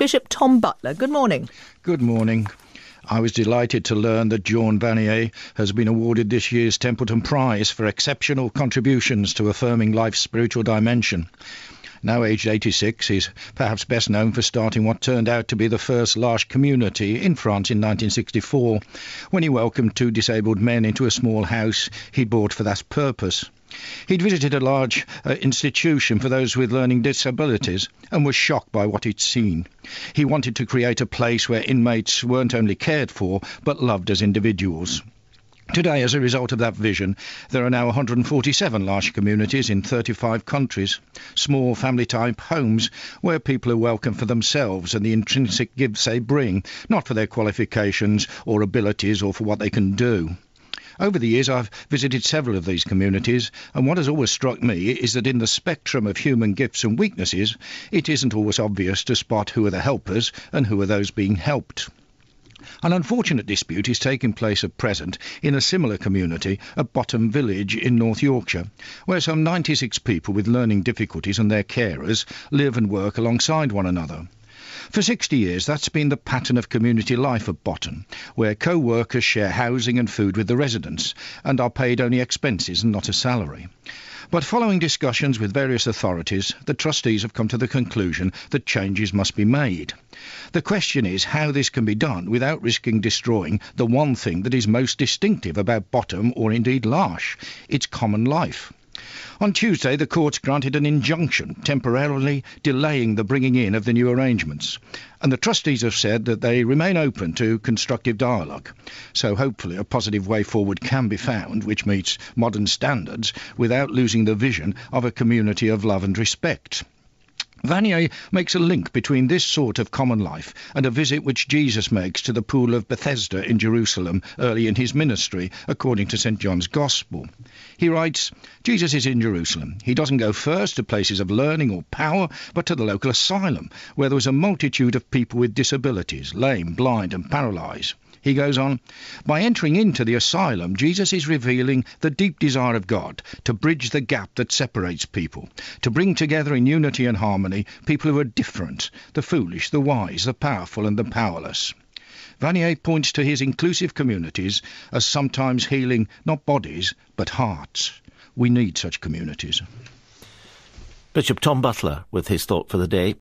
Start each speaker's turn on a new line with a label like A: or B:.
A: Bishop Tom Butler, good morning.
B: Good morning. I was delighted to learn that John Vanier has been awarded this year's Templeton Prize for exceptional contributions to affirming life's spiritual dimension. Now aged 86, he's perhaps best known for starting what turned out to be the first L'Arche community in France in 1964, when he welcomed 2 disabled men into a small house he'd bought for that purpose. He'd visited a large institution for those with learning disabilities and was shocked by what he'd seen. He wanted to create a place where inmates weren't only cared for, but loved as individuals. Today, as a result of that vision, there are now 147 L'Arche communities in 35 countries, small family-type homes where people are welcome for themselves and the intrinsic gifts they bring, not for their qualifications or abilities or for what they can do. Over the years, I've visited several of these communities, and what has always struck me is that in the spectrum of human gifts and weaknesses, it isn't always obvious to spot who are the helpers and who are those being helped. An unfortunate dispute is taking place at present in a similar community at Bottom Village in North Yorkshire, where some 96 people with learning difficulties and their carers live and work alongside one another. For 60 years, that's been the pattern of community life at Bottom, where co-workers share housing and food with the residents and are paid only expenses and not a salary. But following discussions with various authorities, the trustees have come to the conclusion that changes must be made. The question is how this can be done without risking destroying the one thing that is most distinctive about Bottom, or indeed L'Arche, its common life. On Tuesday, the courts granted an injunction temporarily delaying the bringing in of the new arrangements, and the trustees have said that they remain open to constructive dialogue. So hopefully a positive way forward can be found which meets modern standards without losing the vision of a community of love and respect. Vanier makes a link between this sort of common life and a visit which Jesus makes to the pool of Bethesda in Jerusalem early in his ministry, according to St. John's Gospel. He writes, Jesus is in Jerusalem. He doesn't go first to places of learning or power, but to the local asylum, where there was a multitude of people with disabilities, lame, blind and paralysed. He goes on, by entering into the asylum, Jesus is revealing the deep desire of God to bridge the gap that separates people, to bring together in unity and harmony people who are different, the foolish, the wise, the powerful and the powerless. Vanier points to his inclusive communities as sometimes healing not bodies but hearts. We need such communities.
C: Bishop Tom Butler with his thought for the day.